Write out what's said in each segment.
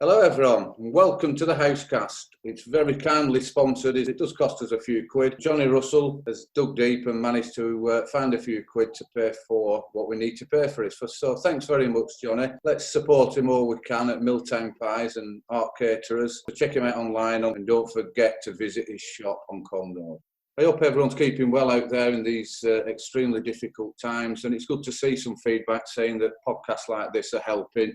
Hello everyone and welcome to the Housecast. It's very kindly sponsored. It does cost us a few quid. Johnny Russell has dug deep and managed to find a few quid to pay for what we need to pay for it. So thanks very much, Johnny. Let's support him all we can at Milltown Pies and Art Caterers. So check him out online and don't forget to visit his shop on Condor. I hope everyone's keeping well out there in these extremely difficult times, and it's good to see some feedback saying that podcasts like this are helping.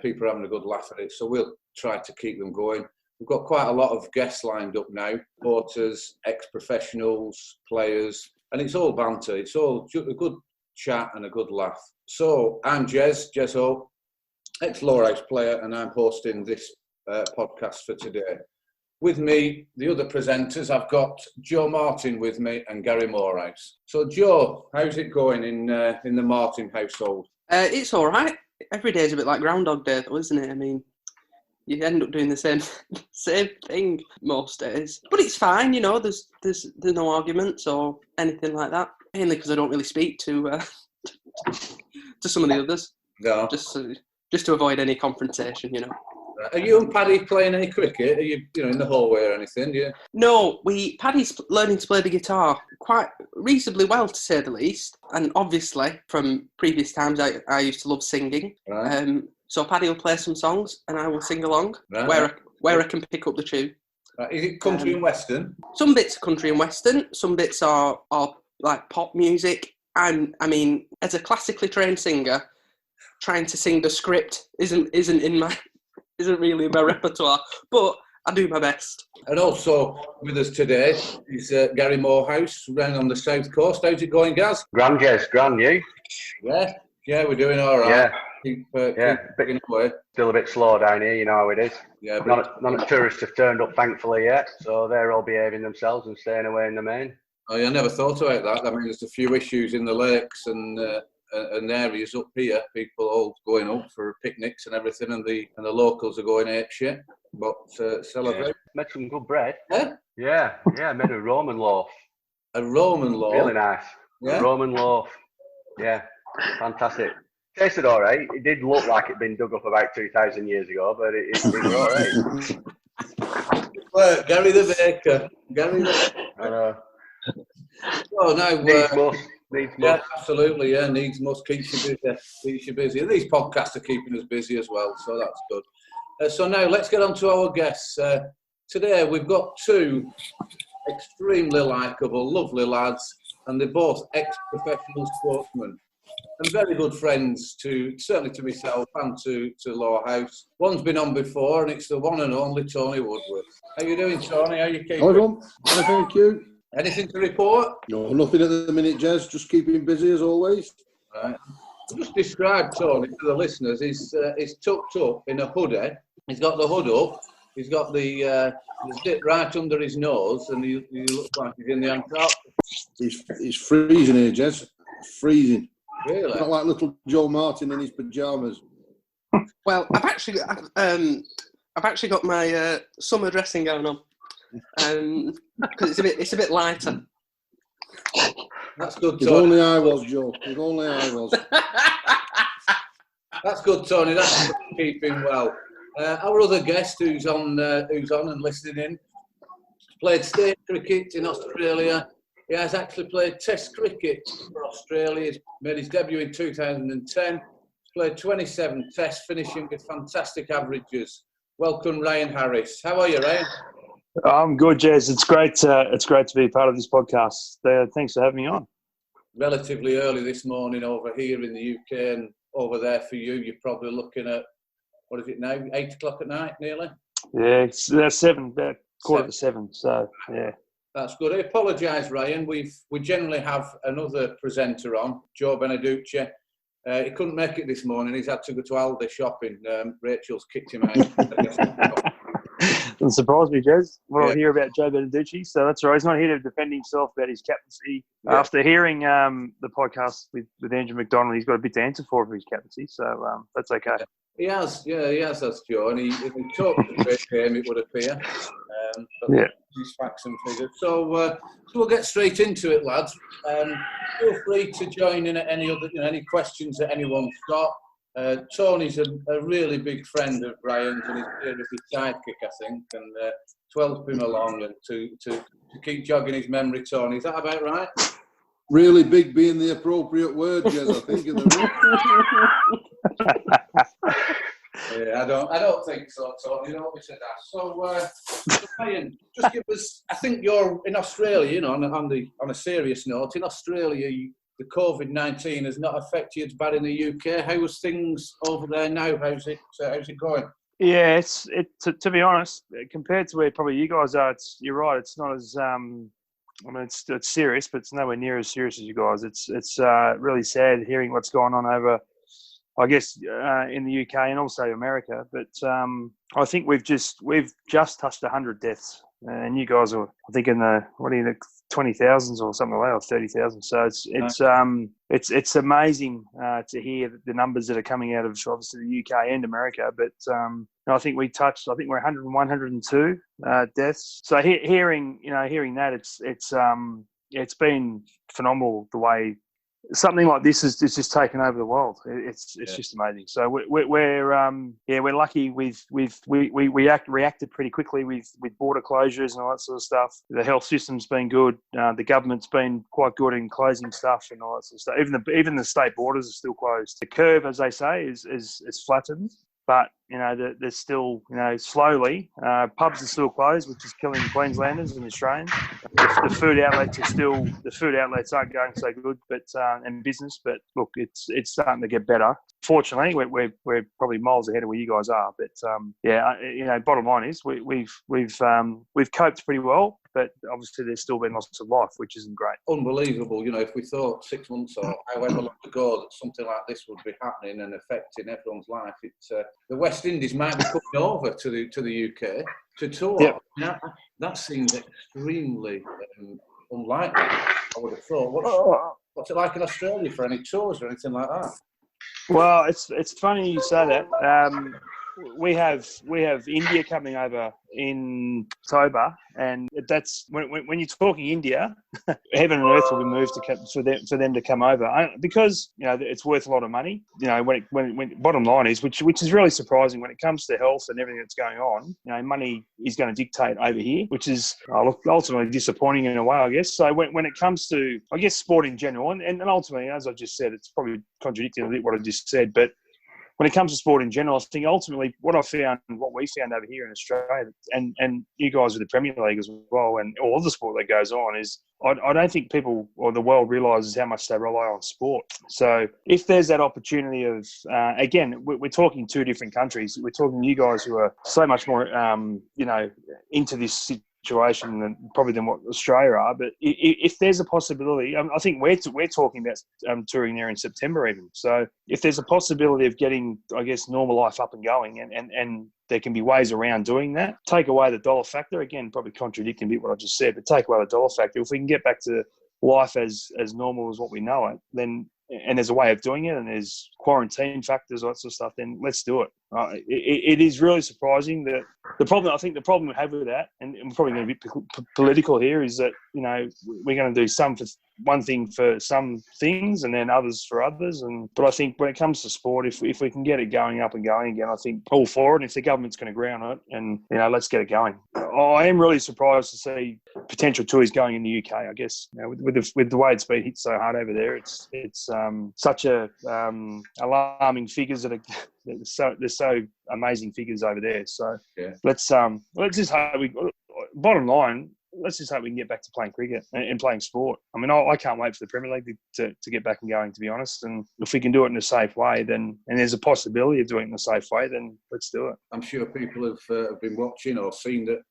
People are having a good laugh at it, so we'll try to keep them going. We've got quite a lot of guests lined up now, supporters, ex-professionals, players, and it's all banter. It's all a good chat and a good laugh. So I'm Jez Hope, ex-Lowerhouse player, and I'm hosting this podcast for today. With me, the other presenters, I've got Joe Martin with me and Gary Morehouse. So Joe, how's it going in the Martin household? It's all right. Every day's a bit like Groundhog Day, though, isn't it? I mean, you end up doing the same thing most days, but it's fine. You know, there's no arguments or anything like that. Mainly because I don't really speak to some of the others. No. Just to avoid any confrontation, you know. Are you and Paddy playing any cricket? Are you in the hallway or anything? Yeah. No, Paddy's learning to play the guitar quite reasonably well, to say the least. And obviously, from previous times, I used to love singing. Right. So Paddy will play some songs, and I will sing along where I can pick up the tune. Right. Is it country and western? Some bits are country and western. Some bits are like pop music. And I mean, as a classically trained singer, trying to sing the script isn't really in my repertoire, but I do my best. And also with us today is Gary Morehouse, round on the south coast. How's it going, Gaz? Grand, Jez. Grand, you? Yeah, we're doing all right. Keep away. Still a bit slow down here, you know how it is. Yeah, none of the tourists have turned up, thankfully, yet, so they're all behaving themselves and staying away in the main. Oh, I never thought about that. I mean, there's a few issues in the lakes and areas up here, people all going up for picnics and everything, and the locals are going ape shit. But celebrate. Yeah. Made some good bread. Yeah? Yeah, made a Roman loaf. A Roman loaf? Really nice. Yeah? A Roman loaf. Yeah, fantastic. Tasted all right. It did look like it'd been dug up about 2,000 years ago, but it was all right. Well, Gary the Baker. I know. Oh, now... Needs must. Yeah, absolutely. Yeah, needs must. Keeps you busy. These podcasts are keeping us busy as well, so that's good. So now let's get on to our guests. Today we've got two extremely likeable, lovely lads, and they're both ex-professional sportsmen and very good friends certainly to myself and to Lowerhouse. One's been on before, and it's the one and only Tony Woodworth. How you doing, Tony? How you keeping? Hello, thank you. Anything to report? No, nothing at the minute, Jez. Just keeping busy as always. Right. Just describe Tony to the listeners. He's tucked up in a hoodie. He's got the hood up. He's got the zip right under his nose, and he looks like he's in the Antarctic. He's freezing here, Jez. Freezing. Really? Not like little Joe Martin in his pajamas. Well, I've actually got my summer dressing gown on. Because it's a bit lighter. That's good, Tony. If only I was, Joe. If only I was. That's good, Tony. That's keeping well. Our other guest, who's on and listening in, played state cricket in Australia. He has actually played Test cricket for Australia. He's made his debut in 2010. He's played 27 Tests, finishing with fantastic averages. Welcome, Ryan Harris. How are you, Ryan? I'm good, Jez. It's great to be part of this podcast. Thanks for having me on. Relatively early this morning over here in the UK, and over there for you, you're probably looking at, what is it now, 8 o'clock at night, nearly? Yeah, it's 7, about quarter to 7, so, yeah. That's good. I apologise, Ryan. We generally have another presenter on, Joe Beneducci. He couldn't make it this morning. He's had to go to Aldi shopping. Rachel's kicked him out. Doesn't surprise me, Jez. I hear about Joe Beneducci, so that's right. He's not here to defend himself about his captaincy. Yeah. After hearing the podcast with Andrew McDonald, he's got a bit to answer for his captaincy, so that's okay. He has, that's Joe. And if he talked a great game, it would appear. These facts and figures. So we'll get straight into it, lads. Feel free to join in at any questions that anyone's got. Tony's a really big friend of Brian's and he's here as his sidekick, I think, and to help him along and to keep jogging his memory, Tony. Is that about right? Really big being the appropriate word, Jez, I think. Yeah, I don't think so, Tony. Don't be said that. So, Brian, just give us. I think you're in Australia. You know, on a serious note, in Australia, the COVID-19 has not affected you as bad in the UK. How's things over there now? How's it going? Yeah, to be honest, compared to where probably you guys are, you're right. It's not as I mean, it's serious, but it's nowhere near as serious as you guys. It's really sad hearing what's going on over, I guess, in the UK and also America. But I think we've just touched 100 deaths, and you guys are, I think, in the 20,000s or something like that, or 30,000. So it's amazing to hear the numbers that are coming out of obviously the UK and America. But I think we're 102 deaths. So hearing that, it's been phenomenal the way something like this is just taken over the world. It's just amazing. So we're lucky. We reacted pretty quickly with border closures and all that sort of stuff. The health system's been good. The government's been quite good in closing stuff and all that sort of stuff. Even the state borders are still closed. The curve, as they say, is flattened. But, there's still, slowly, pubs are still closed, which is killing Queenslanders and Australians. The food outlets aren't going so good, but and business. But look, it's starting to get better. Fortunately, we're probably miles ahead of where you guys are. But bottom line is we've coped pretty well. But obviously, there's still been loss of life, which isn't great. Unbelievable. If we thought 6 months or however long ago that something like this would be happening and affecting everyone's life, it's the West Indies might be coming over to the UK to tour. Yep. Now, that seems extremely unlikely. I would have thought. What's it like in Australia for any tours or anything like that? Well, it's funny you say that. We have India coming over in October, and that's when you're talking India, heaven and earth will be moved for them to come over because it's worth a lot of money. When bottom line is, which is really surprising when it comes to health and everything that's going on. Money is going to dictate over here, which is ultimately disappointing in a way, I guess. So when it comes to, I guess, sport in general, and ultimately, as I just said, it's probably contradicting a bit what I just said, but when it comes to sport in general, I think ultimately what we found over here in Australia, and you guys with the Premier League as well, and all the sport that goes on, is I don't think people or the world realises how much they rely on sport. So if there's that opportunity of, again, we're talking two different countries. We're talking you guys who are so much more, into this situation than what Australia are. But if there's a possibility, I think we're talking about touring there in September even. So if there's a possibility of getting, I guess, normal life up and going, and there can be ways around doing that, take away the dollar factor, again, probably contradicting a bit what I just said, but take away the dollar factor. If we can get back to life as normal as what we know it, then, and there's a way of doing it, and there's quarantine factors, all that sort of stuff, then let's do it. It is really surprising that the problem we have with that, and we're probably going to be political here, is that, we're going to do one thing for some things and then others for others. But I think when it comes to sport, if we can get it going up and going again, I think all for it. And if the government's going to ground it, and let's get it going. I am really surprised to see potential tours going in the UK. I guess with the way it's been hit so hard over there, it's such a alarming figures that are there's so amazing figures over there. So yeah. Let's just hope bottom line. Let's just hope we can get back to playing cricket and playing sport. I mean, I can't wait for the Premier League to get back and going, to be honest. And if we can do it in a safe way, and there's a possibility of doing it in a safe way, then let's do it. I'm sure people have been watching or seen that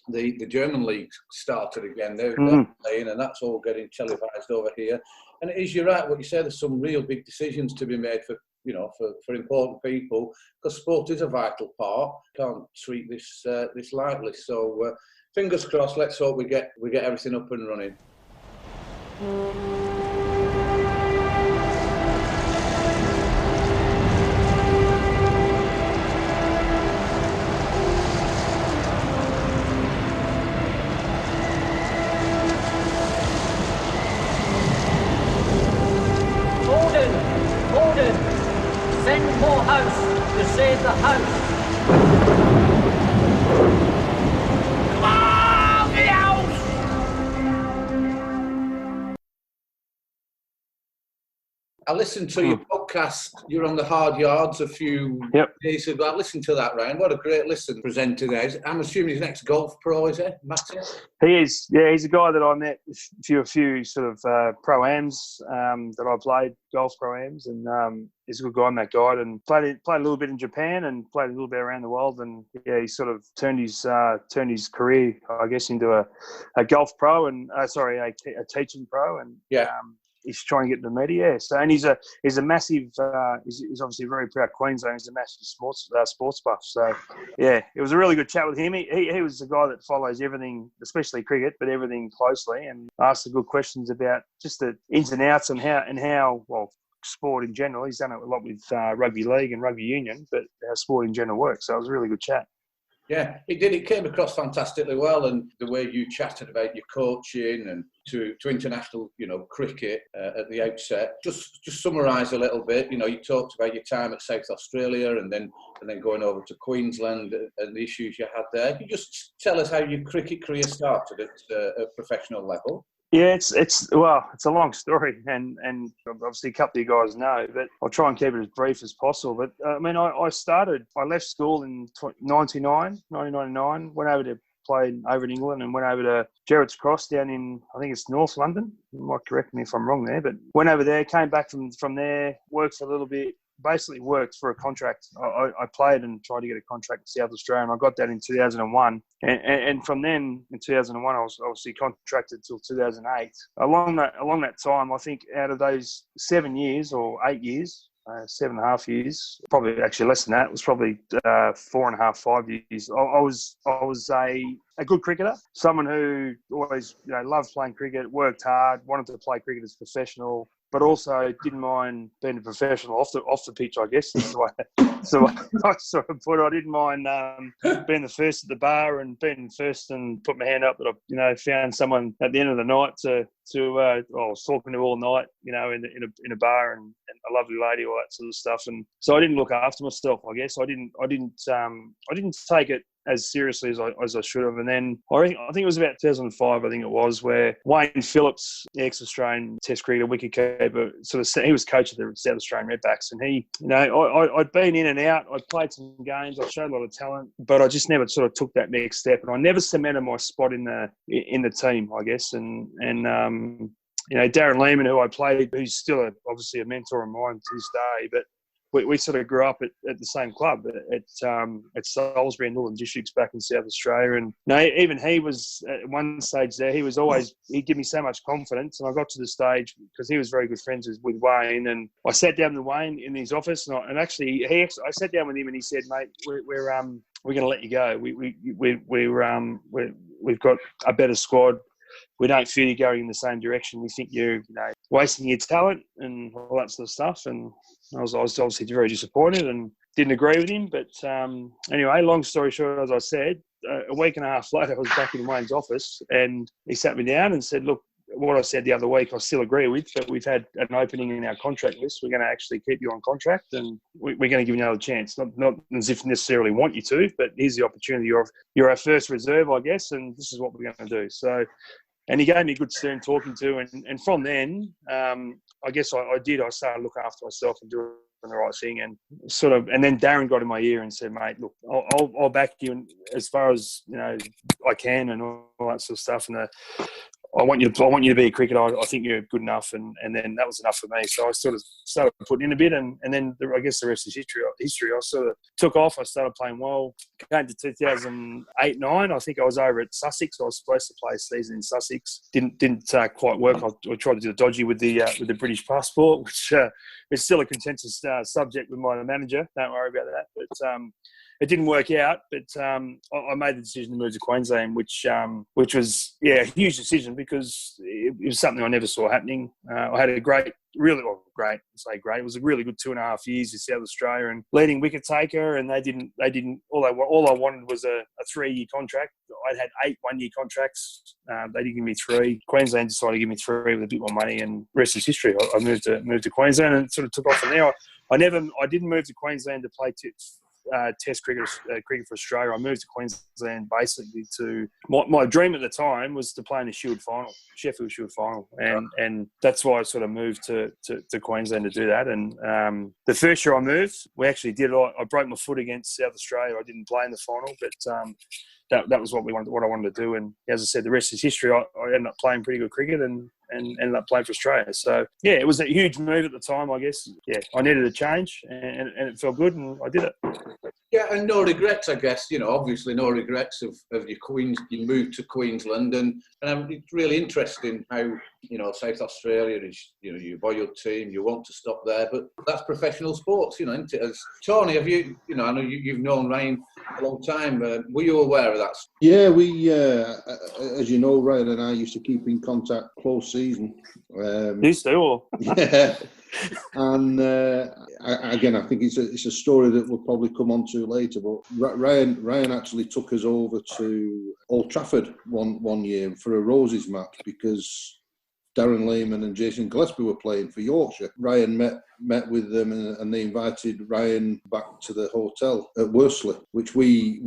the German league started again. They're playing, and that's all getting televised over here. And it is, you're right, what you say, there's some real big decisions to be made for important people, because sport is a vital part. Can't treat this lightly. So fingers crossed. Let's hope we get everything up and running. Send listened to your podcast. You're on the hard yards a few days ago. I listened to that, Ryan. What a great listen presenting there. I'm assuming he's next golf pro, is he, Matty? He is. Yeah, he's a guy that I met a few sort of pro-ams that I played, golf pro-ams, and he's a good guy on that guide, and played a little bit in Japan and played a little bit around the world, and yeah, he sort of turned his career, I guess, into a golf pro and a teaching pro, and he's trying to get the media. So, and he's a massive. He's obviously a very proud Queenslander. He's a massive sports buff. So, yeah, it was a really good chat with him. He was a guy that follows everything, especially cricket, but everything closely, and asked the good questions about just the ins and outs and how sport in general. He's done it a lot with rugby league and rugby union, but how sport in general works. So it was a really good chat. Yeah, it did. It came across fantastically well, and the way you chatted about your coaching and to international, cricket at the outset. Just summarise a little bit. You talked about your time at South Australia, and then going over to Queensland and the issues you had there. Can you just tell us how your cricket career started at a professional level? Yeah, it's a long story, and obviously a couple of you guys know, but I'll try and keep it as brief as possible. But I left school in 1999, went over to play over in England, and went over to Gerrards Cross down in, I think it's North London. You might correct me if I'm wrong there, but went over there, came back from there, worked for a little bit. Basically worked for a contract. I played and tried to get a contract in South Australia, and I got that in 2001. And from then, in 2001, I was obviously contracted till 2008. Along that time, I think out of those 7 years or 8 years, 7.5 years, probably actually less than that, it was probably 4.5, 5 years. I was a good cricketer, someone who always loved playing cricket, worked hard, wanted to play cricket as a professional, but also didn't mind being a professional off the pitch, I guess. That's the way so I sort of put it. I didn't mind being the first at the bar and being first and put my hand up that I found someone at the end of the night I was talking to all night, in a bar and a lovely lady, all that sort of stuff. And so I didn't look after myself, I guess. I didn't take it as seriously as I should have. And then I think it was about 2005, where Wayne Phillips, the ex-Australian Test cricketer, wicketkeeper, he was coach of the South Australian Redbacks, and he, I'd been in and out, I'd played some games, I showed a lot of talent, but I just never sort of took that next step, and I never cemented my spot in the team, I guess, and Darren Lehman, who I played, who's still obviously a mentor of mine to this day, but we sort of grew up at the same club at Salisbury and Northern Districts back in South Australia. And even he was at one stage there. He'd give me so much confidence. And I got to the stage because he was very good friends with Wayne. And I sat down with Wayne in his office, I sat down with him and he said, "Mate, we're going to let you go. We've got a better squad. We don't feel you're going in the same direction. We think you're wasting your talent and all that sort of stuff." And I was obviously very disappointed and didn't agree with him. But anyway, long story short, as I said, a week and a half later, I was back in Wayne's office and he sat me down and said, "Look, what I said the other week, I still agree with, but we've had an opening in our contract list. We're going to actually keep you on contract and we're going to give you another chance. Not as if necessarily want you to, but here's the opportunity. You're our first reserve, I guess, and this is what we're going to do." So, and he gave me a good stern talking to, and from then, I guess I started looking after myself and doing the right thing, and and then Darren got in my ear and said, "Mate, look, I'll back you as far as I can, and all that sort of stuff. And I want you to be a cricketer. I think you're good enough." And then that was enough for me. So I sort of started putting in a bit, and then I guess the rest is history. I sort of took off. I started playing well. Came to 2008-9. I think I was over at Sussex. I was supposed to play a season in Sussex. Didn't quite work. I tried to do the dodgy with the British passport, which is still a contentious subject with my manager. Don't worry about that. But it didn't work out, but I made the decision to move to Queensland, which was a huge decision because it was something I never saw happening. I had a great. It was a really good 2.5 years in South Australia and leading wicket taker, and they didn't. All I wanted was a 3-year contract. I'd had 8 1-year contracts. They didn't give me 3. Queensland decided to give me 3 with a bit more money, and rest is history. I moved to Queensland and it sort of took off from there. I didn't move to Queensland to play Test cricket for Australia, I moved to Queensland basically to my dream at the time was to play in the Shield final, Sheffield Shield final, and that's why I sort of moved to Queensland to do that. And the first year I moved, we actually did it. I broke my foot against South Australia. I didn't play in the final, but that was what I wanted to do. And as I said, the rest is history. I ended up playing pretty good cricket and ended up playing for Australia. So yeah, it was a huge move at the time, I guess. Yeah, I needed a change, and it felt good, and I did it. Yeah, and no regrets, I guess. Obviously no regrets of your move to Queensland, and it's really interesting how South Australia is your boyhood team. You want to stop there, but that's professional sports, isn't it? As Tony, have you? I know you've known Ryan a long time. Were you aware of that? Yeah, we, as you know, Ryan and I used to keep in contact close season. Used to, or? Yeah. And again, I think it's a story that we'll probably come on to later. But Ryan actually took us over to Old Trafford one year for a Roses match because Darren Lehman and Jason Gillespie were playing for Yorkshire. Ryan met with them and they invited Ryan back to the hotel at Worsley, which we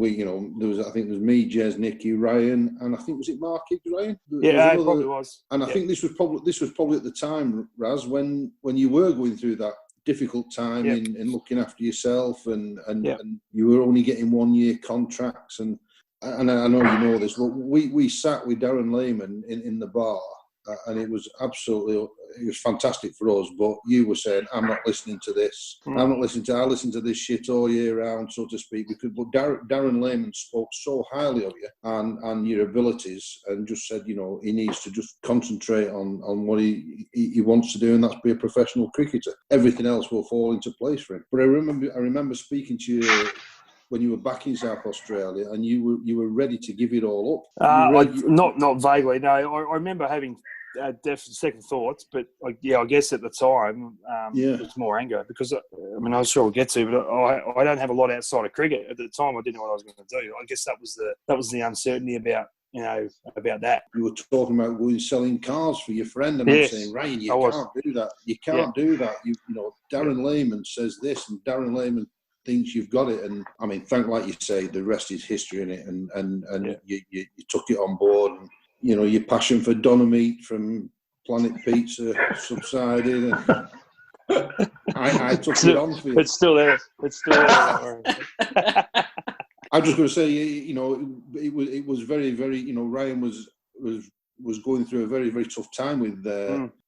there was, I think it was me, Jez, Nicky, Ryan, and I think was it Mark Higgs, Ryan? Yeah, it probably was. And I think this was probably at the time, Raz, when you were going through that difficult time in looking after yourself and you were only getting 1 year contracts and I know you know this, but we sat with Darren Lehman in the bar. And it was fantastic for us. But you were saying, I'm not listening to this. I listen to this shit all year round, so to speak. But Darren Lehman spoke so highly of you and your abilities, and just said, he needs to just concentrate on what he wants to do, and that's be a professional cricketer. Everything else will fall into place for him. But I remember speaking to you when you were back in South Australia, and you were ready to give it all up. Not vaguely. No, I remember having second thoughts, but I guess at the time it was more anger because I was sure we'll get to, but I don't have a lot outside of cricket at the time. I didn't know what I was going to do. I guess that was the uncertainty about that. You were talking about selling cars for your friend, and I'm saying, Ryan, you can't do that. You can't do that. Darren Lehman says this, and Darren Lehman thinks you've got it, and I mean, like you say, the rest is history in it, and you took it on board, and your passion for doner meat from Planet Pizza subsided, and I took it on for you. It's still there. I'm just going to say, it was very, very, Ryan was going through a very, very tough time with.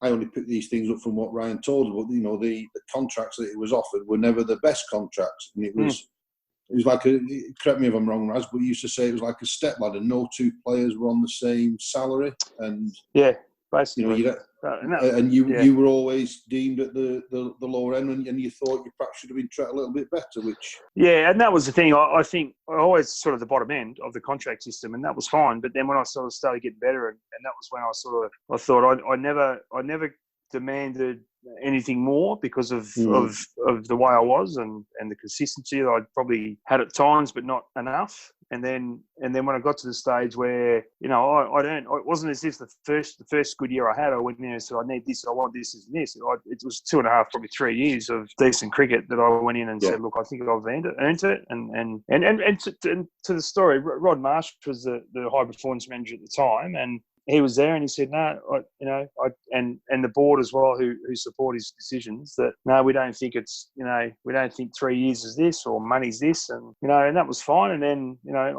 I only picked these things up from what Ryan told us, but the contracts that he was offered were never the best contracts, and it was like correct me if I'm wrong, Raz, but he used to say it was like a step ladder. No two players were on the same salary, and basically, you were always deemed at the lower end, and you thought you perhaps should have been treated a little bit better. And that was the thing. I think I always sort of the bottom end of the contract system, and that was fine. But then when I sort of started getting better, and that was when I thought I never demanded anything more because of the way I was and the consistency that I'd probably had at times, but not enough. And then when I got to the stage where it wasn't as if the first good year I had, I went in and said I need this, I want this, and this. It was 2.5, probably 3 years of decent cricket that I went in and said, look, I think I've earned it. And to the story, Rod Marsh was the high performance manager at the time, and he was there and he said, and the board as well, who support his decisions, that no, we don't think we don't think 3 years is this or money's this, and that was fine. And then I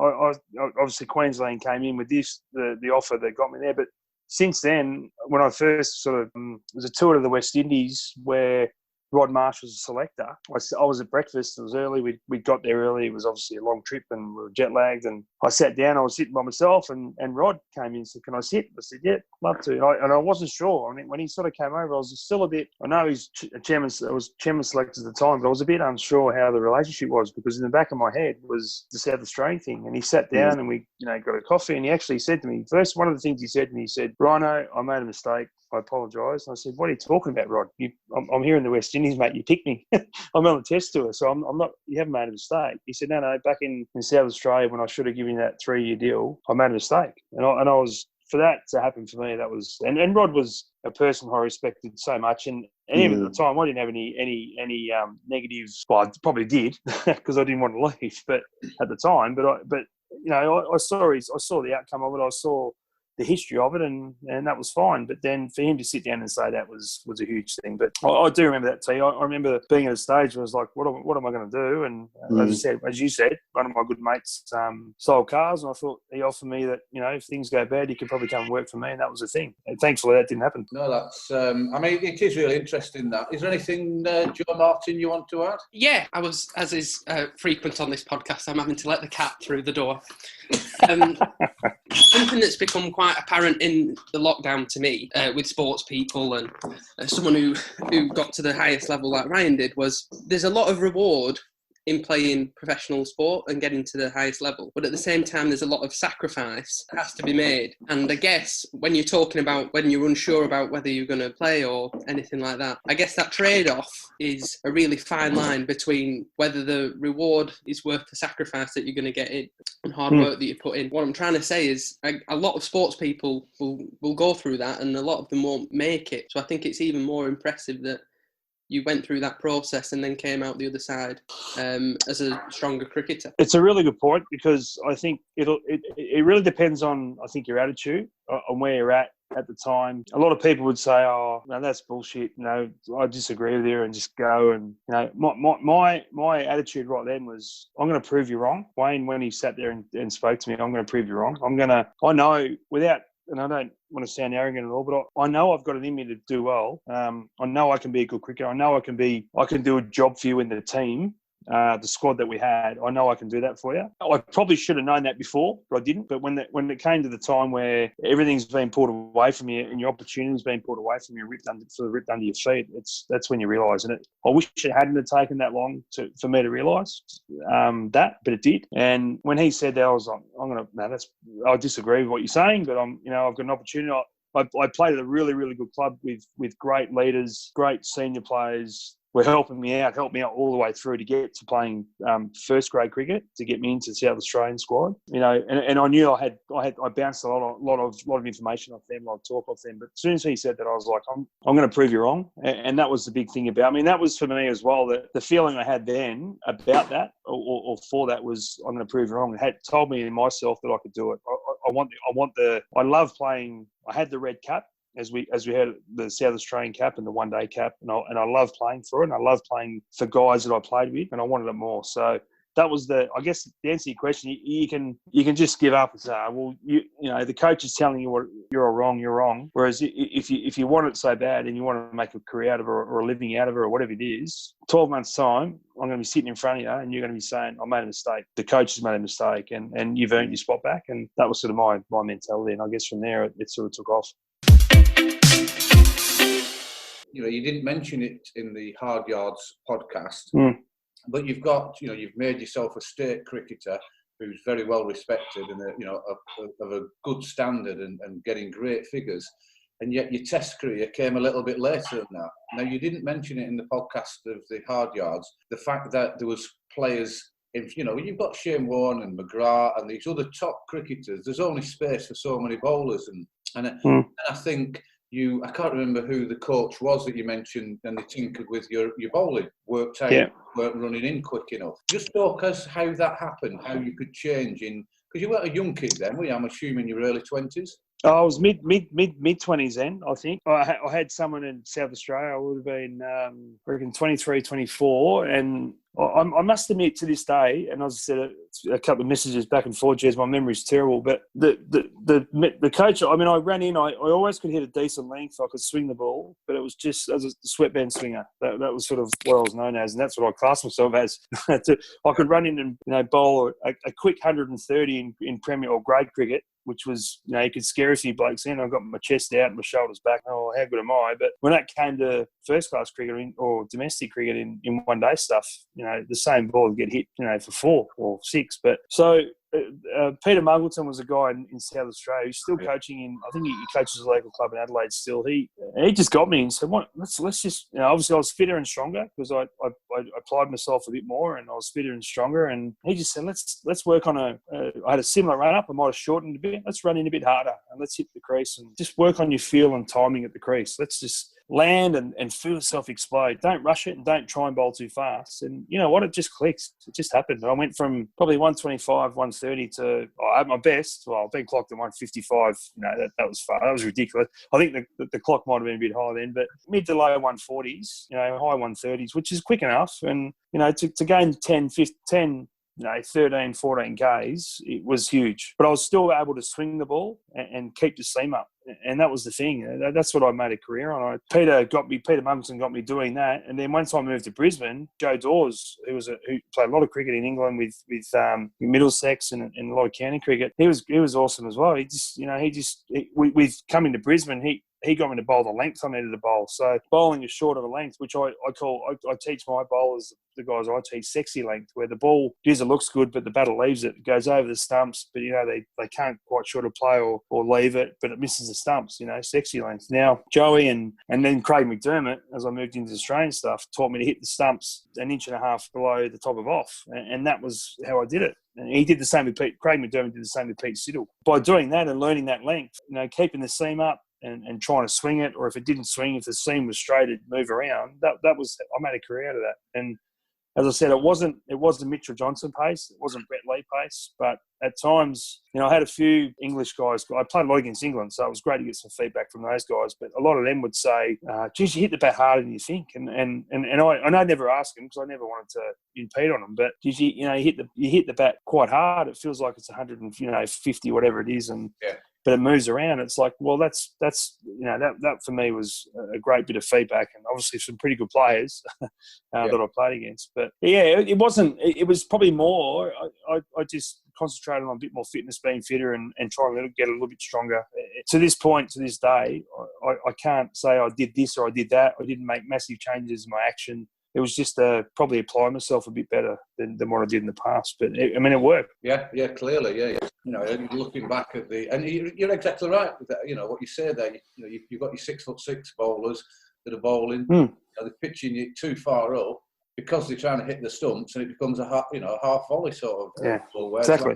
obviously Queensland came in with this the offer that got me there, but since then, when I first it was a tour to the West Indies where Rod Marsh was a selector. I was at breakfast. It was early. We got there early. It was obviously a long trip and we were jet lagged. And I sat down. I was sitting by myself and Rod came in and said, "Can I sit?" I said, "Yeah, love to." And I wasn't sure. I mean, when he sort of came over, I was still a bit. I know he's chairman. I was chairman selector at the time, but I was a bit unsure how the relationship was because in the back of my head was the South Australian thing. And he sat down and we, got a coffee. And he actually said to me first. One of the things he said to me, he said, "Rhino, I made a mistake. I apologise." And I said, "What are you talking about, Rod? I'm here in the West Indies, mate. You picked me. I'm on the test tour, so I'm not. You haven't made a mistake." He said, "No, back in South Australia when I should have given you that 3-year deal, I made a mistake." And I was, for that to happen for me, that was, and Rod was a person I respected so much, and And even at the time, I didn't have any negatives. Well, I probably did because I didn't want to leave. But at the time, I saw the outcome of it. I saw the history of it, and that was fine. But then for him to sit down and say that was a huge thing. But I do remember that too. I remember being at a stage where I was like, what am I going to do? And as you said, one of my good mates sold cars, and I thought he offered me that, if things go bad, he could probably come and work for me, and that was the thing. And thankfully, that didn't happen. No, that's. It is really interesting. That is there anything, Joe Martin, you want to add? Yeah, I was, as is frequent on this podcast, I'm having to let the cat through the door. Something that's become quite apparent in the lockdown to me, with sports people and someone who got to the highest level like Ryan did, was there's a lot of reward in playing professional sport and getting to the highest level. But at the same time, there's a lot of sacrifice that has to be made. And I guess when you're talking about when you're unsure about whether you're going to play or anything like that, I guess that trade-off is a really fine line between whether the reward is worth the sacrifice that you're going to get in and hard work that you put in. What I'm trying to say is a lot of sports people will go through that, and a lot of them won't make it. So I think it's even more impressive that you went through that process and then came out the other side as a stronger cricketer. It's a really good point, because I think it really depends on, I think, your attitude on where you're at the time. A lot of people would say, "Oh, no, that's bullshit. I disagree with you," and just go. And my attitude right then was, I'm going to prove you wrong. Wayne, when he sat there and spoke to me, I'm going to prove you wrong. I know without. And I don't want to sound arrogant at all, but I know I've got it in me to do well. I know I can be a good cricketer. I know I can do a job for you in the team, the squad that we had. I know I can do that for you. I probably should have known that before, but I didn't. But when it came to the time where everything's been pulled away from you and your opportunity's been pulled away from you, ripped under your feet, that's when you realise it. I wish it hadn't have taken that long for me to realise that, but it did. And when he said that, I was like, I disagree with what you're saying, but I've got an opportunity. I played at a really, really good club with great leaders, great senior players. Were helped me out all the way through to get to playing first grade cricket, to get me into the South Australian squad. And I knew I bounced a lot of information off them, a lot of talk off them. But as soon as he said that, I was like, I'm going to prove you wrong. And that was the big thing about me. And that was for me as well. The feeling I had then about that or for that was, I'm going to prove you wrong. It had told me in myself that I could do it. I love playing. I had the red cap, as we had the South Australian cap and the one-day cap, and I love playing for it, and I love playing for guys that I played with, and I wanted it more. So that was I guess, the answer to your question. You can just give up and say, well, the coach is telling you what you're wrong. Whereas if you want it so bad and you want to make a career out of it or a living out of it or whatever it is, 12 months time, I'm going to be sitting in front of you and you're going to be saying, I made a mistake. The coach has made a mistake, and you've earned your spot back. And that was sort of my mentality. And I guess from there it sort of took off. You didn't mention it in the Hard Yards podcast, but you've made yourself a state cricketer who's very well respected and of a good standard and getting great figures. And yet your Test career came a little bit later than that. Now, you didn't mention it in the podcast of the Hard Yards, the fact that there was players. You've got Shane Warne and McGrath and these other top cricketers. There's only space for so many bowlers, and I think I can't remember who the coach was that you mentioned, and they tinkered with your bowling, worked out, weren't running in quick enough. Just talk us how that happened, how you could change because you weren't a young kid then, were you? I'm assuming your early 20s. I was mid 20s then, I think. I had someone in South Australia. I would have been, I reckon, 23, 24, and I must admit to this day, and as I said a couple of messages back and forth, Jez, my memory's terrible, but the coach, I ran in, I always could hit a decent length, I could swing the ball, but it was just as a sweatband swinger. That was sort of what I was known as, and that's what I classed myself as. I could run in and bowl a quick 130 in Premier or grade cricket, which was, you could scare a few blokes in. I got my chest out and my shoulders back. Oh, how good am I? But when that came to first-class cricket or domestic cricket in one-day stuff, the same ball would get hit, for 4 or 6. But so Peter Muggleton was a guy in South Australia who's still coaching I think he coaches a local club in Adelaide still. He just got me and said, let's just, obviously I was fitter and stronger because I applied myself a bit more and I was fitter and stronger. And he just said, let's work on I had a similar run up. I might have shortened a bit. Let's run in a bit harder and let's hit the crease and just work on your feel and timing at the crease. Let's land and feel yourself explode. Don't rush it and don't try and bowl too fast. And you know what? It just clicks. It just happened. I went from probably 125, 130 to at my best. Well, I've been clocked at 155. You know, that was far. That was ridiculous. I think the clock might have been a bit higher then, but mid to low 140s, you know, high 130s, which is quick enough. And, you know, to gain 10, 15, 13, 14 Ks, it was huge. But I was still able to swing the ball and keep the seam up. And that was the thing. That's what I made a career on. Peter Munson got me doing that. And then once I moved to Brisbane, Joe Dawes, who played a lot of cricket in England with Middlesex and a lot of county cricket, he was awesome as well. With coming to Brisbane, he got me to bowl the length I needed to bowl. So bowling is short of a length, which I teach my bowlers, the guys I teach, sexy length, where the ball looks good, but the batter leaves it. It goes over the stumps, but, you know, they can't quite short of play or leave it, but it misses the stumps, you know, sexy length. Now, Joey and then Craig McDermott, as I moved into Australian stuff, taught me to hit the stumps an inch and a half below the top of off. And that was how I did it. And he did the same with Pete. Craig McDermott did the same with Pete Siddle. By doing that and learning that length, you know, keeping the seam up, and trying to swing it, or if it didn't swing, if the seam was straight, it'd move around. That was, I made a career out of that. And as I said, it wasn't Mitchell Johnson pace, it wasn't Brett Lee pace, but at times, you know, I had a few English guys. I played a lot against England, so it was great to get some feedback from those guys. But a lot of them would say, geez, you hit the bat harder than you think. And I never asked them because I never wanted to impede on them. But geez, you hit the bat quite hard. It feels like it's 150, whatever it is. And but it moves around. It's like, well, that's you know, that for me was a great bit of feedback, and obviously some pretty good players that I played against. But yeah, it wasn't. It was probably more. I just concentrated on a bit more fitness, being fitter, and trying to get a little bit stronger. To this point, to this day, I can't say I did this or I did that. I didn't make massive changes in my action. It was just probably apply myself a bit better than what I did in the past. But it worked. Yeah, clearly, yeah. You know, looking back at and you're exactly right with that. You know what you say there. You know, you've got your 6'6" bowlers that are bowling. You know, they're pitching it too far up because they're trying to hit the stumps, and it becomes a half volley sort of. Exactly.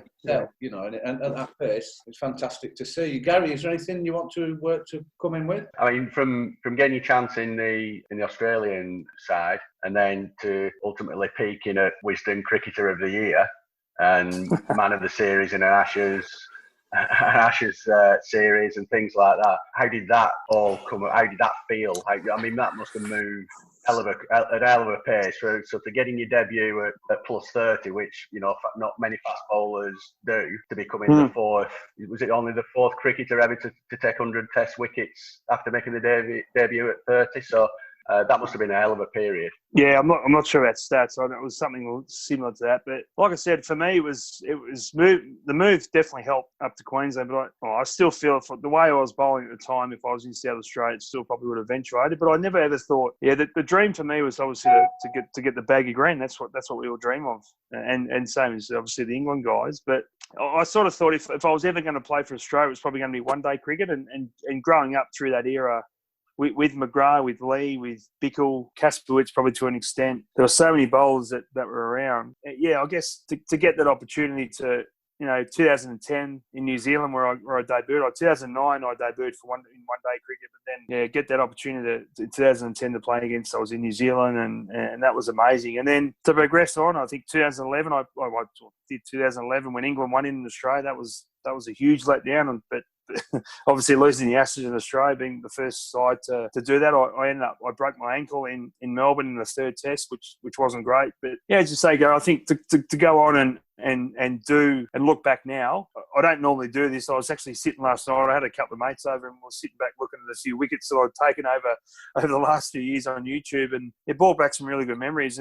You know, and at that pace, it's fantastic to see. Gary, is there anything you want to come in with? I mean, from getting your chance in the Australian side, and then to ultimately peaking at Wisden Cricketer of the Year and Man of the Series in an Ashes series and things like that. How did that all come? How did that feel? I mean, that must have moved at a hell of a pace. So to getting your debut at plus 30, which, you know, not many fast bowlers do, to becoming the fourth. Was it only the fourth cricketer ever to take 100 Test wickets after making the debut at 30? So that must have been a hell of a period. Yeah, I'm not sure about stats. It was something similar to that. But like I said, for me, the move definitely helped up to Queensland. But I still feel the way I was bowling at the time, if I was in South Australia, it still probably would have eventuated. But I never ever thought. Yeah, the dream for me was obviously to get the baggy green. That's what we all dream of. And same as obviously the England guys. But I sort of thought if I was ever going to play for Australia, it was probably going to be one-day cricket. And growing up through that era, with McGrath, with Lee, with Bickle, Kasperwitz, probably to an extent. There were so many bowlers that were around. Yeah, I guess to get that opportunity to, you know, 2010 in New Zealand where I debuted. 2009 I debuted in one-day cricket, but then get that opportunity in 2010 to play against. I was in New Zealand and that was amazing. And then to progress on, I think 2011 I did 2011 when England won in Australia. That was a huge letdown, but obviously losing the Ashes in Australia, being the first side to do that, I broke my ankle in Melbourne in the third test, which wasn't great. But yeah, as you say, Gary, I think to go on and look back now, I don't normally do this. I was actually sitting last night. I had a couple of mates over and we were sitting back looking at a few wickets that I'd taken over the last few years on YouTube, and it brought back some really good memories.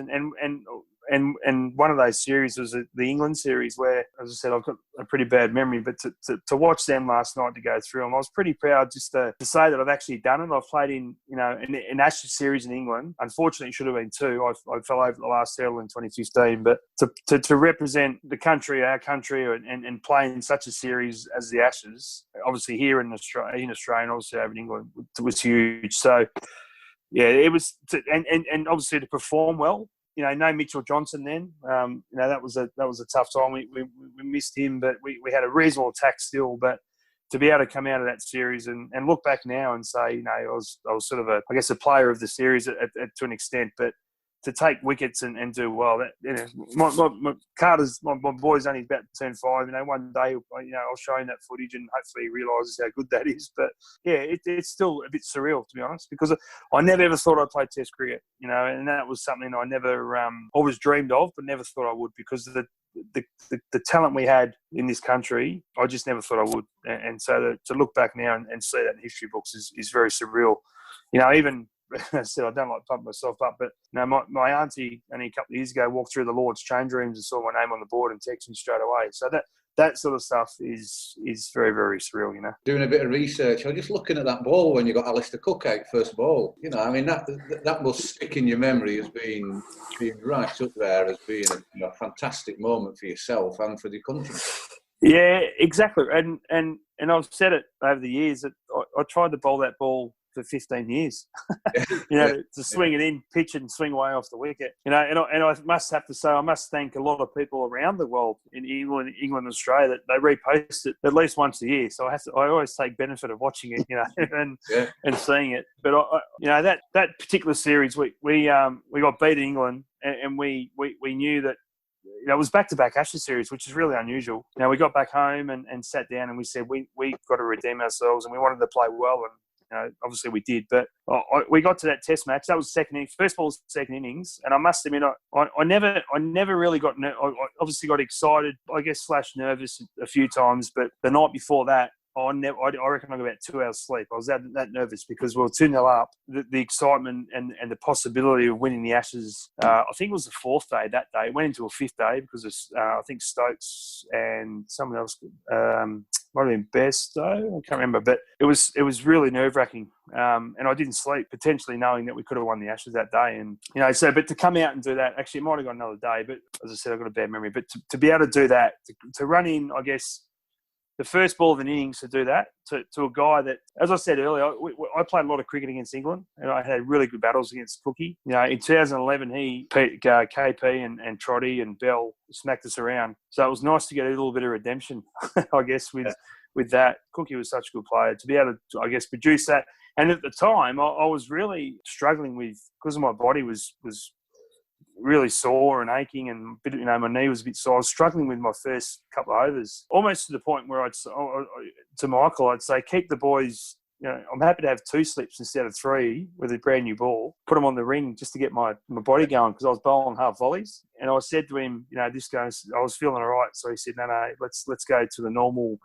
And one of those series was the England series where, as I said, I've got a pretty bad memory, but to watch them last night, to go through them, I was pretty proud just to say that I've actually done it. I've played in, you know, an Ashes series in England. Unfortunately, it should have been two. I fell over the last hurdle in 2015, but to represent the country, our country, and play in such a series as the Ashes, obviously here in Australia and obviously over in England, was huge. So yeah, it was, and obviously to perform well. You know, no Mitchell Johnson then. You know, that was a tough time. We missed him, but we had a reasonable attack still. But to be able to come out of that series and look back now and say, I was sort of a player of the series to an extent, but to take wickets and do well, that, my boy's only about to turn 5. One day, I'll show him that footage and hopefully he realises how good that is. But yeah, it's still a bit surreal, to be honest, because I never ever thought I'd play Test cricket, and that was something I never always dreamed of, but never thought I would, because the talent we had in this country, I just never thought I would. And so to look back now and see that in history books is very surreal. Even I said I don't like pumping myself up, but my auntie only a couple of years ago walked through the Lord's change rooms and saw my name on the board and texted me straight away. So that sort of stuff is very, very surreal, Doing a bit of research, I was just looking at that ball when you got Alistair Cook out first ball. That must stick in your memory as being right up there as being a fantastic moment for yourself and for the country. Yeah, exactly. And I've said it over the years that I tried to bowl that ball for 15 years, to swing it in, pitch it and swing away off the wicket. And I must have to say, I must thank a lot of people around the world in England and Australia that they repost it at least once a year. So I always take benefit of watching it, and seeing it. But that particular series, we got beat in England, and we knew that. It was back-to-back Ashes series, which is really unusual. We got back home and sat down and we said we got to redeem ourselves and we wanted to play well, and obviously we did. But we got to that Test match. That was first ball, second innings, and I must admit I never really got. I obviously got excited, I guess, / nervous a few times. But the night before that, I reckon I got about 2 hours sleep. I was that nervous because we were 2-0 up. The excitement and the possibility of winning the Ashes, I think it was the 4th day that day. It went into a 5th day because I think Stokes and someone else, might have been Bairstow, I can't remember. But it was really nerve-wracking. And I didn't sleep, potentially knowing that we could have won the Ashes that day. And, but to come out and do that, actually it might have got another day, but as I said, I've got a bad memory. But to be able to do that, to run in, I guess, the first ball of an innings, to do that to a guy that, as I said earlier, I played a lot of cricket against England, and I had really good battles against Cookie. In 2011, KP and Trotty and Bell smacked us around. So it was nice to get a little bit of redemption, I guess, with that. Cookie was such a good player to be able to, I guess, produce that. And at the time, I was really struggling with, because my body was really sore and aching, and my knee was a bit sore. I was struggling with my first couple of overs, almost to the point where to Michael, I'd say, keep the boys. I'm happy to have 2 slips instead of 3 with a brand new ball. Put them on the ring just to get my body going, because I was bowling half volleys. And I said to him, this goes. I was feeling all right, so he said, no, let's go to the normal,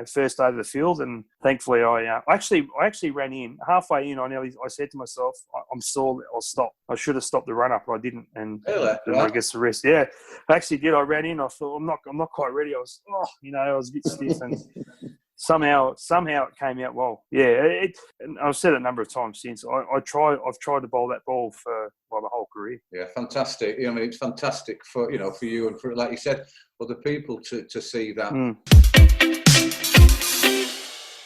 first over the field. And thankfully, I actually ran in halfway in. I said to myself, I'm sore. I'll stop. I should have stopped the run up, but I didn't. And I guess the rest. Yeah, I actually did. I ran in. I thought I'm not quite ready. I was a bit stiff and. Somehow it came out well. Yeah, and I've said it a number of times since. I've tried to bowl that ball for my whole career. Yeah, fantastic. It's fantastic for you and for, like you said, other people to see that.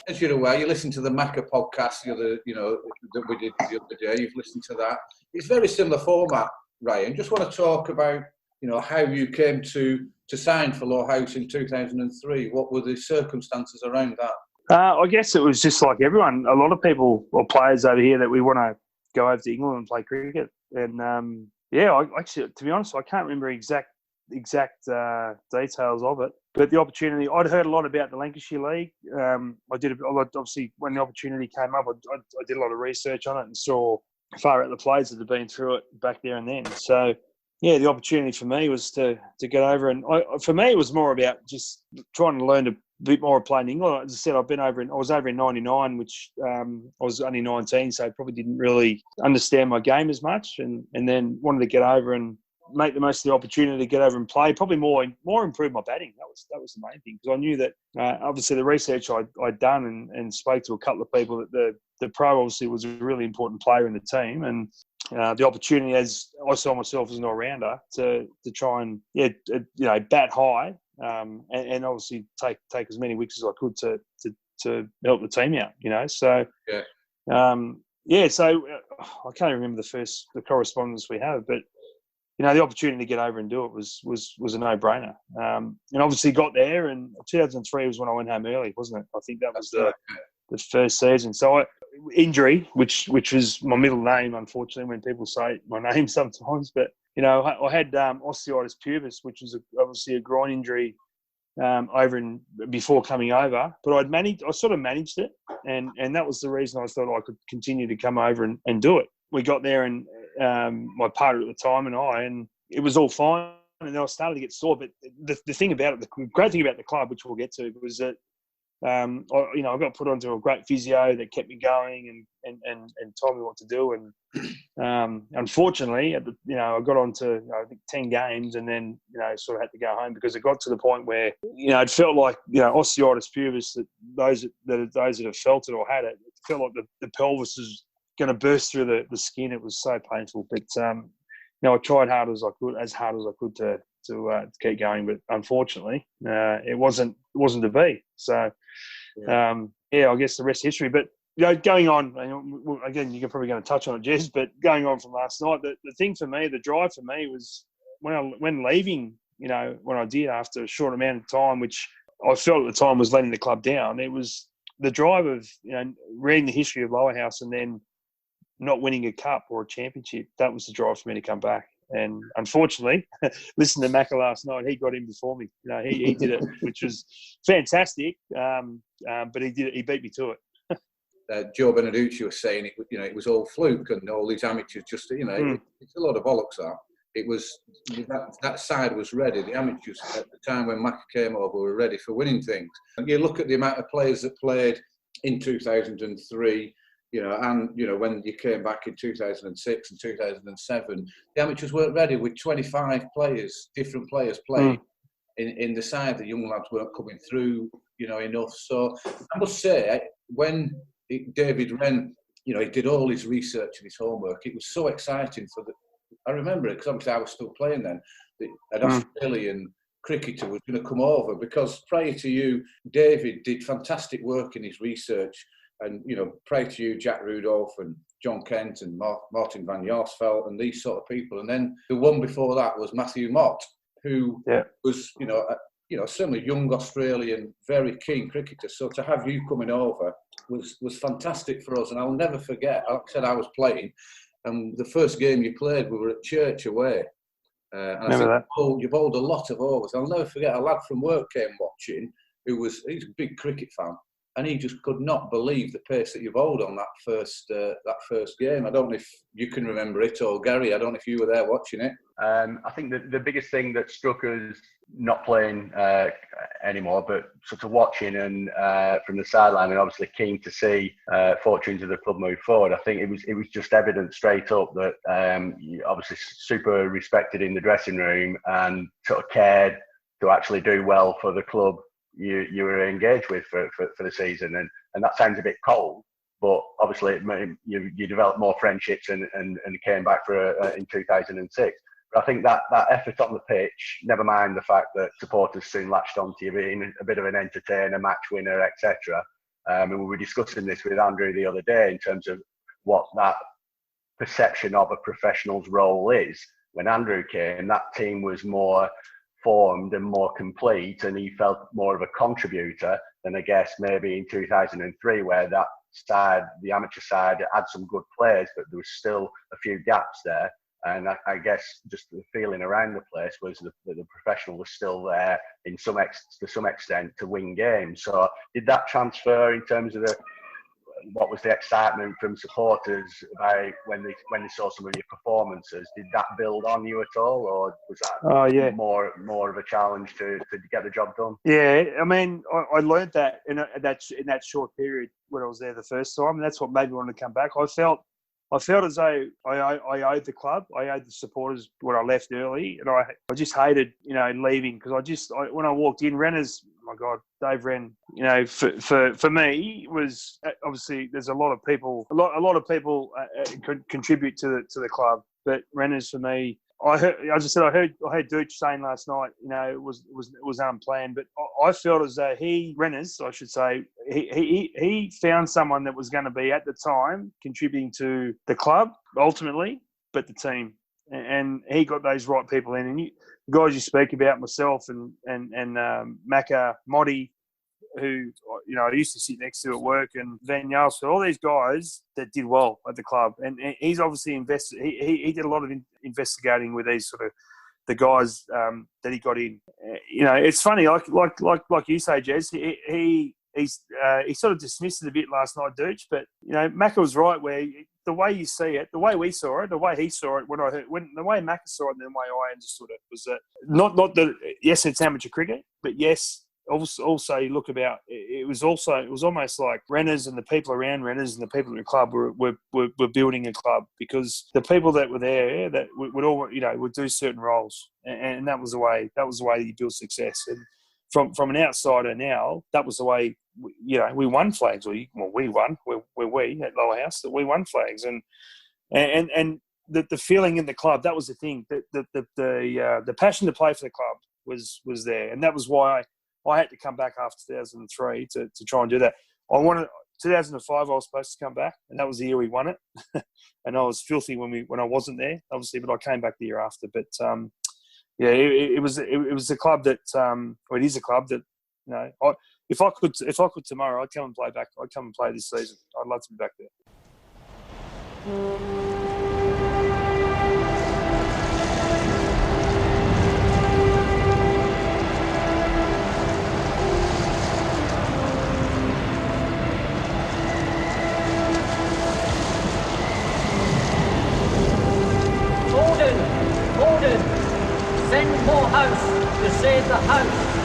As you're aware, you listen to the Macca podcast that we did the other day. You've listened to that. It's very similar format, Ryan. Just want to talk about how you came to sign for Lowerhouse in 2003. What were the circumstances around that? I guess it was just like everyone. A lot of people or players over here that we want to go over to England and play cricket. And I actually, to be honest, I can't remember exact details of it. But the opportunity, I'd heard a lot about the Lancashire League. I did a lot, obviously, when the opportunity came up, I did a lot of research on it and saw far out the players that had been through it back there and then. So. Yeah, the opportunity for me was to get over, and for me it was more about just trying to learn a bit more of playing England. As I said, I was over in '99, which I was only 19, so I probably didn't really understand my game as much, and then wanted to get over and make the most of the opportunity to get over and play. Probably more improve my batting. That was the main thing, because I knew that obviously the research I'd done and spoke to a couple of people that the pro obviously was a really important player in the team, and. The opportunity, as I saw myself as an all-rounder, to try and bat high and obviously take as many wickets as I could to help the team out. So So I can't remember the correspondence we have, but the opportunity to get over and do it was a no-brainer. And obviously got there, and 2003 was when I went home early, wasn't it? I think that was the first season. So injury, which was my middle name, unfortunately, when people say my name sometimes. But, I had osteitis pubis, which was obviously a groin injury before coming over. But I sort of managed it. And that was the reason I thought I could continue to come over and do it. We got there, and my partner at the time and it was all fine. And then I started to get sore. But the thing about it, the great thing about the club, which we'll get to, was that I got put onto a great physio that kept me going and told me what to do. And unfortunately, I got on to I think 10 games, and then sort of had to go home because it got to the point where it felt like osteitis pubis, that those that have felt it or had it, it felt like the pelvis was going to burst through the skin. It was so painful. But I tried as hard as I could to keep going, but unfortunately, it wasn't to be. So, I guess the rest is history. But going on, again, you're probably going to touch on it, Jez. But going on from last night, the thing for me, the drive for me was when leaving. When I did after a short amount of time, which I felt at the time was letting the club down. It was the drive of reading the history of Lowerhouse and then not winning a cup or a championship. That was the drive for me to come back. And unfortunately, listen to Macca last night. He got in before me. He did it, which was fantastic. But he did it. He beat me to it. Joe Beneducci was saying it was all fluke and all these amateurs just it's a lot of bollocks. It was that side was ready. The amateurs at the time when Macca came over were ready for winning things. And you look at the amount of players that played in 2003. When you came back in 2006 and 2007, the amateurs weren't ready with 25 players, different players playing in the side. The young lads weren't coming through, enough. So I must say, when David Wren, he did all his research and his homework, it was so exciting I remember it because obviously I was still playing then. An Australian cricketer was going to come over because prior to you, David did fantastic work in his research. And, prior to you, Jack Rudolph and John Kent and Martin van Jaarsveld and these sort of people. And then the one before that was Matthew Mott, who was, certainly young Australian, very keen cricketer. So to have you coming over was fantastic for us. And I'll never forget, like I said, I was playing. And the first game you played, we were at Church away. And I think you bowled a lot of overs. I'll never forget, a lad from work came watching, he's a big cricket fan. And he just could not believe the pace that you bowled on that first game. I don't know if you can remember it, or Gary, I don't know if you were there watching it. I think the biggest thing that struck us, not playing anymore, but sort of watching and from the sideline, and obviously keen to see fortunes of the club move forward. I think it was just evident straight up that obviously super respected in the dressing room and sort of cared to actually do well for the club you were engaged with for the season, and that sounds a bit cold, but obviously you developed more friendships and came back in 2006. But I think that effort on the pitch, never mind the fact that supporters soon latched onto you being a bit of an entertainer, match winner, etc. And we were discussing this with Andrew the other day in terms of what that perception of a professional's role is. When Andrew came, that team was more formed and more complete, and he felt more of a contributor than I guess maybe in 2003, where that side, the amateur side, had some good players, but there was still a few gaps there. And I guess just the feeling around the place was that the professional was still there to some extent to win games. So did that transfer in terms of what was the excitement from supporters about when they saw some of your performances? Did that build on you at all, or was that more of a challenge to get the job done? Yeah, I mean, I learned that in that short period when I was there the first time, and that's what made me want to come back. I felt as though I owed the club, I owed the supporters when I left early, and I just hated leaving because when I walked in, Renner's, my God, Dave Wren, for me was obviously there's a lot of people contribute to the club, but Renner's for me. I heard Dooch saying last night, it was unplanned, but I felt as though Renners, I should say, he found someone that was going to be at the time contributing to the club ultimately, but the team. and he got those right people in. And the guys you speak about, myself and Macca, Motti, who I used to sit next to at work, and Van Yalsford, all these guys that did well at the club, and he's obviously invested. He did a lot of investigating with these sort of the guys that he got in. It's funny, like you say, Jez. He sort of dismissed it a bit last night, Dooch, but Macca was right where the way you see it, the way we saw it, the way he saw it, the way Macca saw it, and the way I understood it was that not that yes, it's amateur cricket, but yes. Also, you look about it was almost like Renners and the people around Renners and the people in the club were building a club, because the people that were there that would all would do certain roles, and that was the way you build success. And from an outsider now, that was the way we won flags. We won. We at Lowerhouse that we won flags, and the feeling in the club, that was the thing. The passion to play for the club was there, and that was why I had to come back after 2003 to try and do that. 2005 I was supposed to come back, and that was the year we won it. And I was filthy when I wasn't there, obviously, but I came back the year after. But it was a club that it is a club that if I could tomorrow, I'd come and play back. I'd come and play this season. I'd love to be back there. Gordon, send Morehouse to save the house.